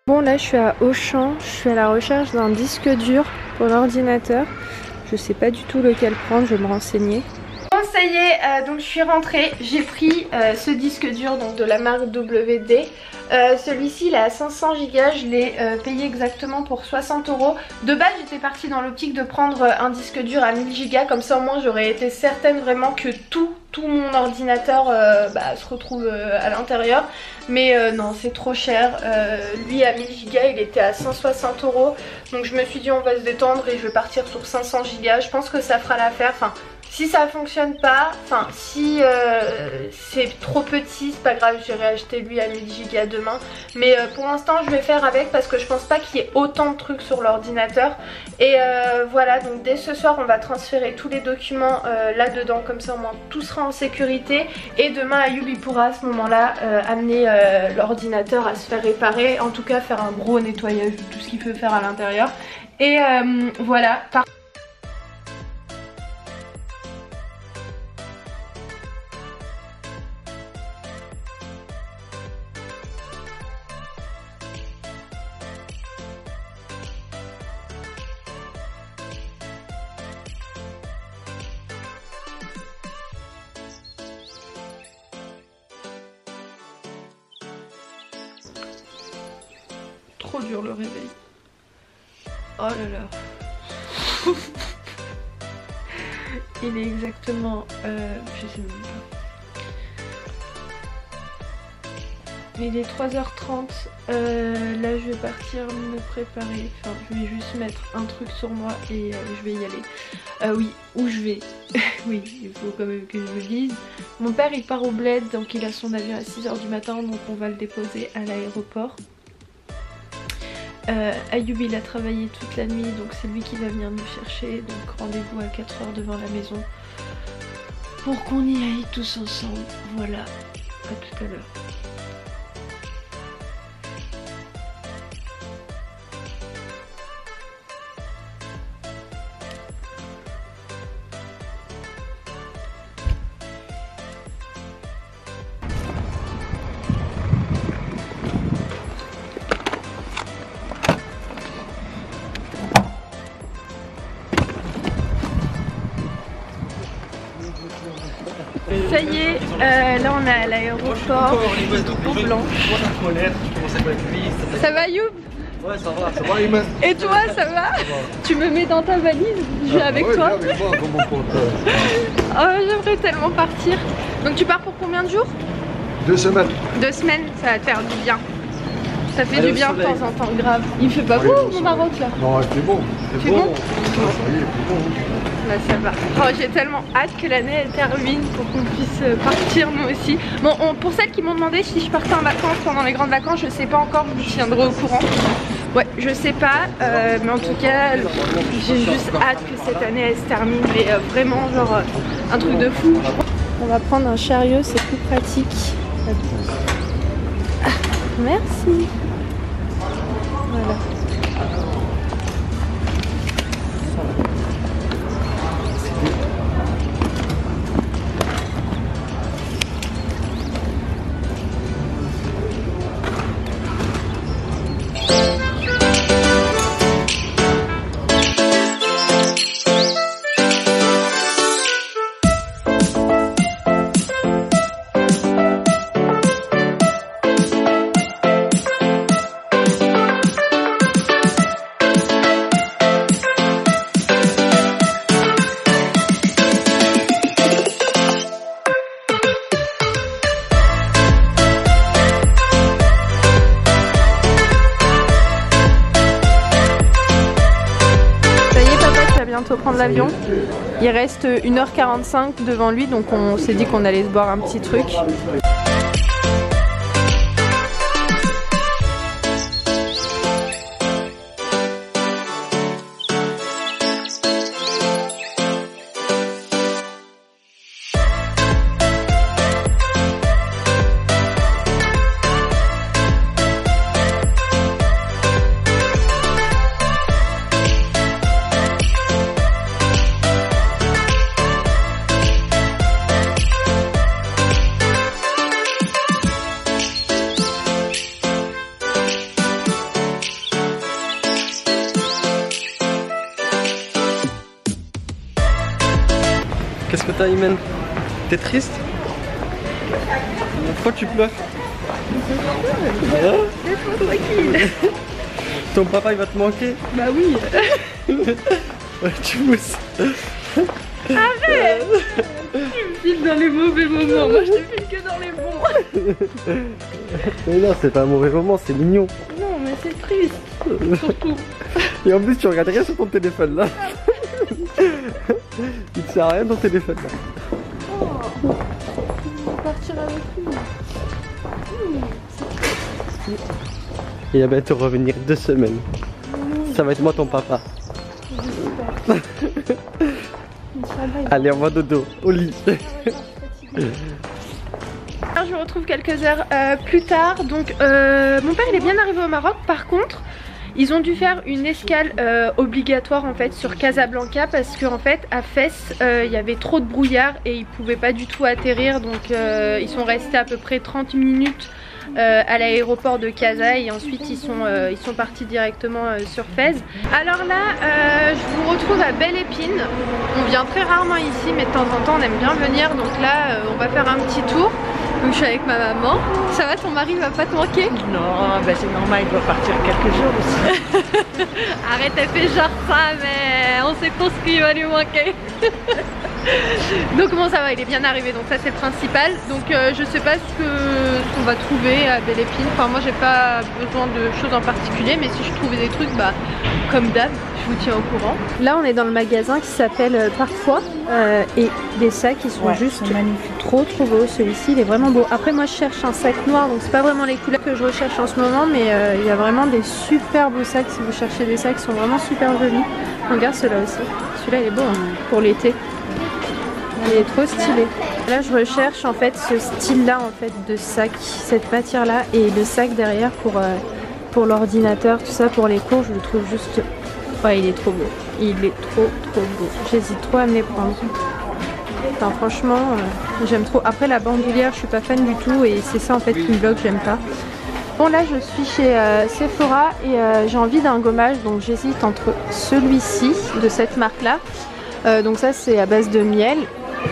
Bon, là je suis à Auchan, je suis à la recherche d'un disque dur pour l'ordinateur. Je sais pas du tout lequel prendre, je vais me renseigner. Bon, ça y est, donc je suis rentrée, j'ai pris ce disque dur donc de la marque WD. Celui-ci il est à 500 Go, je l'ai payé exactement pour 60 €. De base j'étais partie dans l'optique de prendre un disque dur à 1000 Go, comme ça au moins j'aurais été certaine vraiment que tout mon ordinateur se retrouve à l'intérieur. Mais non, c'est trop cher. Lui à 1000 Go il était à 160 €. Donc je me suis dit on va se détendre et je vais partir sur 500 Go. Je pense que ça fera l'affaire. Enfin, si ça fonctionne pas, enfin si c'est trop petit, c'est pas grave, j'irai acheter lui à 1000 Go demain. Mais pour l'instant je vais faire avec parce que je pense pas qu'il y ait autant de trucs sur l'ordinateur. Et voilà, donc dès ce soir on va transférer tous les documents là-dedans, comme ça au moins tout sera en sécurité. Et demain Ayoub il pourra à ce moment-là amener l'ordinateur à se faire réparer, en tout cas faire un gros nettoyage de tout ce qu'il peut faire à l'intérieur. Et voilà. Trop dur le réveil. Oh là là. Il est exactement... je sais même pas. Il est 3h30. Là je vais partir me préparer. Enfin je vais juste mettre un truc sur moi et je vais y aller. Oui, où je vais. Oui, il faut quand même que je le dise. Mon père il part au bled, donc il a son avion à 6h du matin, donc on va le déposer à l'aéroport. Ayoub il a travaillé toute la nuit, donc c'est lui qui va venir nous chercher. Donc rendez-vous à 4h devant la maison pour qu'on y aille tous ensemble. Voilà, à tout à l'heure. Ça y est, là on est à l'aéroport, tout blanc. Ça va Ayoub? Ouais, ça va Iman. Et toi, ça va? Tu me mets dans ta valise, je vais avec toi. Oh, j'aimerais tellement partir. Donc tu pars pour combien de jours? 2 semaines. 2 semaines, ça va te faire du bien. Ça fait du bien de temps en temps, grave. Il fait pas beau au Maroc là? Non, il fait bon. Il fait bon? Ça y est, il fait bon. Là ça va. Oh, j'ai tellement hâte que l'année elle termine pour qu'on puisse partir nous aussi. Bon, pour celles qui m'ont demandé si je partais en vacances pendant les grandes vacances, je sais pas encore, je vous tiendrai au courant. Ouais, je sais pas, mais en tout cas, j'ai juste hâte que cette année elle se termine, mais vraiment genre un truc de fou. On va prendre un chariot, c'est plus pratique. Ah, merci. Voilà. Prendre l'avion, il reste 1h45 devant lui, donc on s'est dit qu'on allait se boire un petit truc. Qu'est-ce que t'as, Imen? T'es triste? Pourquoi tu pleures? Laisse-moi tranquille. Ton papa il va te manquer? Bah oui. Ouais, tu mousses. Arrête. Tu me files dans les mauvais moments. Moi je te file que dans les bons. Mais non, c'est pas un mauvais moment, c'est mignon. Non mais c'est triste. Surtout. Et en plus tu regardes rien sur ton téléphone là. Il te sert à rien ton téléphone là. Oh. On va partir avec lui. Et elle va te revenir 2 semaines. Ça va être moi ton papa. Allez, on va dodo, au lit. Je vous retrouve quelques heures plus tard. Donc mon père il est bien arrivé au Maroc. Par contre ils ont dû faire une escale obligatoire en fait sur Casablanca parce qu'en fait à Fès il y avait trop de brouillard et ils pouvaient pas du tout atterrir. Donc ils sont restés à peu près 30 minutes à l'aéroport de Casa et ensuite ils sont partis directement sur Fès. Alors là je vous retrouve à Belle Épine. On vient très rarement ici mais de temps en temps on aime bien venir, donc là on va faire un petit tour. Donc je suis avec ma maman. Ça va, ton mari va pas te manquer? Non, bah c'est normal, il doit partir quelques jours aussi. Arrête, elle fait genre ça, mais on sait tous ce qui va lui manquer. Donc bon, ça va, il est bien arrivé, donc ça c'est le principal. Donc je sais pas ce qu'on va trouver à Belle Épine. Enfin moi j'ai pas besoin de choses en particulier, mais si je trouvais des trucs, bah comme d'hab, je vous tiens au courant. Là on est dans le magasin qui s'appelle Parfois et des sacs qui sont juste trop beaux. Celui-ci il est vraiment beau. Après moi je cherche un sac noir, donc c'est pas vraiment les couleurs que je recherche en ce moment, mais il y a vraiment des super beaux sacs. Si vous cherchez des sacs, ils sont vraiment super jolis. Regarde celui-là aussi. Celui-là il est beau hein, pour l'été. Il est trop stylé. Là je recherche en fait ce style là en fait de sac, cette matière là, et le sac derrière pour l'ordinateur, tout ça pour les cours. Je le trouve juste, ouais, il est trop beau. Il est trop beau. J'hésite trop à me les prendre. Enfin, franchement j'aime trop. Après la bandoulière je suis pas fan du tout et c'est ça en fait qui me bloque, j'aime pas. Bon là je suis chez Sephora et j'ai envie d'un gommage, donc j'hésite entre celui-ci de cette marque là. Donc ça c'est à base de miel.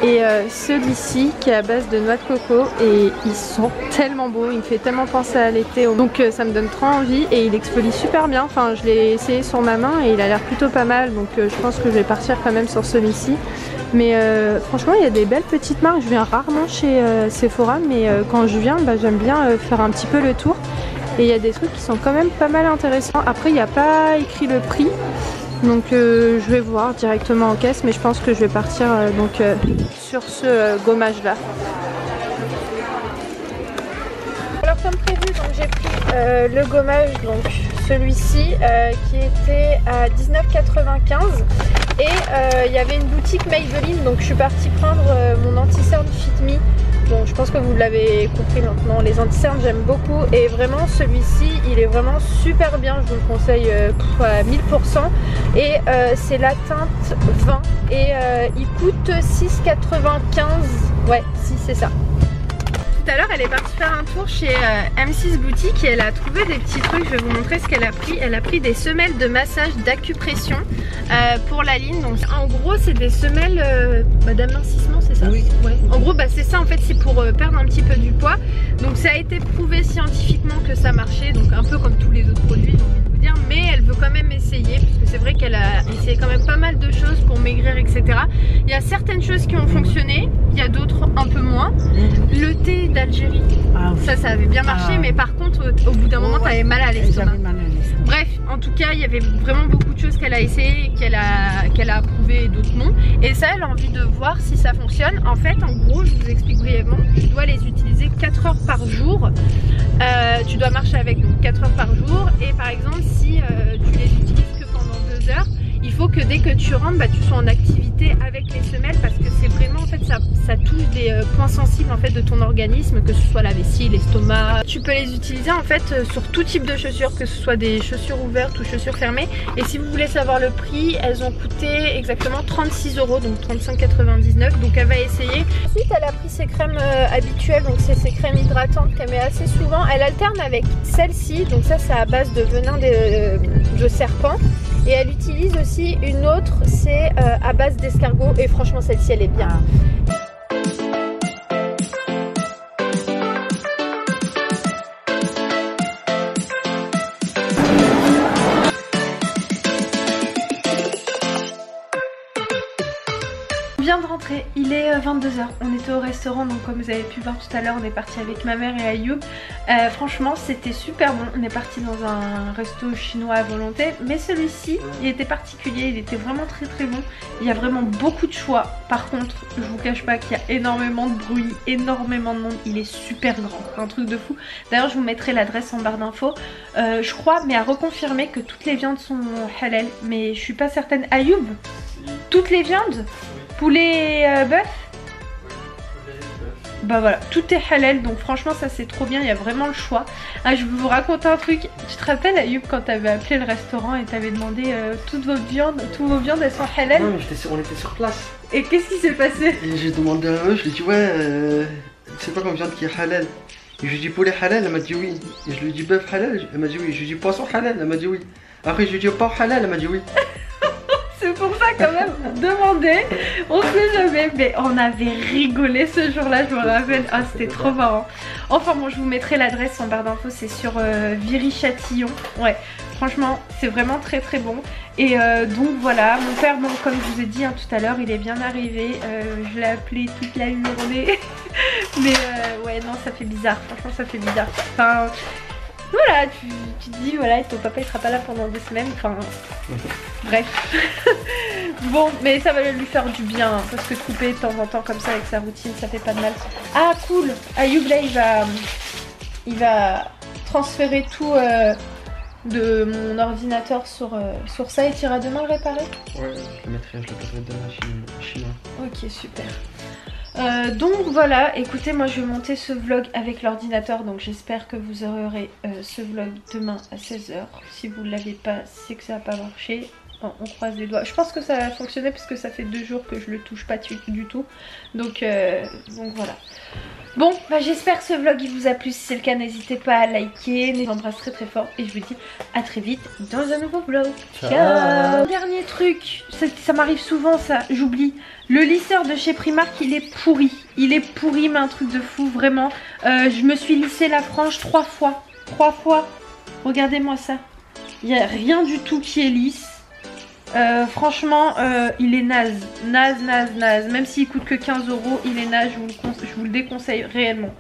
Et celui-ci qui est à base de noix de coco, et ils sont tellement beaux, il me fait tellement penser à l'été, donc ça me donne trop envie et il exfolie super bien. Enfin je l'ai essayé sur ma main et il a l'air plutôt pas mal, donc je pense que je vais partir quand même sur celui-ci. Mais franchement il y a des belles petites marques, je viens rarement chez Sephora, mais quand je viens bah, j'aime bien faire un petit peu le tour. Et il y a des trucs qui sont quand même pas mal intéressants. Après il n'y a pas écrit le prix. Donc je vais voir directement en caisse, mais je pense que je vais partir sur ce gommage là. Alors comme prévu, j'ai pris le gommage, donc celui-ci qui était à 19,95 et il y avait une boutique Maybelline, donc je suis partie prendre mon anti-cerne Fit Me. Bon, je pense que vous l'avez compris maintenant, les anti-cernes j'aime beaucoup et vraiment celui-ci il est vraiment super bien, je vous le conseille à 1000%, et c'est la teinte 20 et il coûte 6,95, ouais si c'est ça. Tout à l'heure elle est partie faire un tour chez M6 Boutique et elle a trouvé des petits trucs. Je vais vous montrer ce qu'elle a pris. Elle a pris des semelles de massage d'acupression pour la ligne. Donc en gros c'est des semelles d'amincissement, c'est ça? Oui. Ouais. En gros bah, c'est ça en fait, c'est pour perdre un petit peu du poids. Donc ça a été prouvé scientifiquement que ça marchait, donc un peu comme tous les autres produits j'ai envie de vous dire, mais elle veut quand même essayer parce que c'est vrai qu'elle a essayé quand même pas mal de choses pour maigrir etc. Il y a certaines choses qui ont fonctionné, il y a d'autres un peu moins. Le thé d'Algérie, ça avait bien marché, mais par contre au bout d'un moment t'avais mal à l'estomac. Bref, en tout cas il y avait vraiment beaucoup de choses qu'elle a essayé, qu'elle a approuvé et d'autres non, et ça elle a envie de voir si ça fonctionne. En fait en gros je vous explique brièvement, tu dois les utiliser 4 heures par jour, tu dois marcher avec, donc 4 heures par jour, et par exemple si tu les utilises que pendant 2 heures, il faut que dès que tu rentres, bah, tu sois en activité avec les semelles, parce que c'est vraiment en fait ça touche des points sensibles en fait de ton organisme, que ce soit la vessie, l'estomac. Tu peux les utiliser en fait sur tout type de chaussures, que ce soit des chaussures ouvertes ou chaussures fermées. Et si vous voulez savoir le prix, elles ont coûté exactement 36 €, donc 35,99 €. Donc elle va essayer. Ensuite elle a pris ses crèmes habituelles, donc c'est ses crèmes hydratantes qu'elle met assez souvent. Elle alterne avec celle-ci, donc ça c'est à base de venin de serpent. Et elle utilise aussi une autre, c'est à base d'escargot. Et franchement, celle-ci, elle est bien. On vient de rentrer, il est 22h, on était au restaurant, donc comme vous avez pu voir tout à l'heure, on est parti avec ma mère et Ayoub. Franchement c'était super bon, on est parti dans un resto chinois à volonté, mais celui-ci il était particulier, il était vraiment très très bon. Il y a vraiment beaucoup de choix, par contre je vous cache pas qu'il y a énormément de bruit, énormément de monde, il est super grand, un truc de fou. D'ailleurs je vous mettrai l'adresse en barre d'infos, je crois, mais à reconfirmer que toutes les viandes sont halal, mais je suis pas certaine. Ayoub, toutes les viandes? Poulet, bœuf? Bah voilà, tout est halal, donc franchement ça c'est trop bien, il y a vraiment le choix. Ah, je vais vous raconter un truc. Tu te rappelles Ayoub quand t'avais appelé le restaurant et t'avais demandé toutes vos viandes elles sont halal? Non, mais on était sur place. Et qu'est-ce qui s'est passé? Et j'ai demandé à eux, je lui ai dit ouais, c'est quoi comme viande qui est halal? Et je lui ai dit poulet halal, elle m'a dit oui. Et je lui ai dit bœuf halal, elle m'a dit oui. Je lui ai dit poisson halal, elle m'a dit oui. Après je lui ai dit porc halal, elle m'a dit oui. C'est pour ça quand même, demander, on sait jamais, mais on avait rigolé ce jour-là, je me rappelle, ah c'était trop marrant. Enfin bon, je vous mettrai l'adresse en barre d'infos, c'est sur Viry-Châtillon, ouais, franchement c'est vraiment très très bon. Et donc voilà, mon père, bon, comme je vous ai dit hein, tout à l'heure, il est bien arrivé, je l'ai appelé toute la journée, mais ouais non ça fait bizarre, franchement ça fait bizarre, enfin... Voilà, tu te dis, voilà, ton papa il sera pas là pendant 2 semaines, enfin... Bref. Bon, mais ça va lui faire du bien, hein, parce que de couper de temps en temps comme ça avec sa routine, ça fait pas de mal. Ah, cool, Ayoub là, il va transférer tout de mon ordinateur sur ça et tu iras demain le réparer? Ouais, je le mettrai demain chez Chine. Ok, super. Donc voilà, écoutez, moi je vais monter ce vlog avec l'ordinateur, donc j'espère que vous aurez ce vlog demain à 16h. Si vous ne l'avez pas, c'est que ça n'a pas marché. Bon, on croise les doigts. Je pense que ça a fonctionné puisque ça fait 2 jours que je le touche pas du tout. Donc voilà. Bon, bah j'espère que ce vlog il vous a plu. Si c'est le cas, n'hésitez pas à liker. Je vous embrasse très très fort et je vous dis à très vite dans un nouveau vlog. Ciao. Dernier truc, ça m'arrive souvent ça, j'oublie. Le lisseur de chez Primark il est pourri. Il est pourri mais un truc de fou vraiment. Je me suis lissé la frange 3 fois. 3 fois. Regardez-moi ça. Il n'y a rien du tout qui est lisse. Franchement il est naze. Naze. Même s'il coûte que 15 €, il est naze, je vous le déconseille réellement.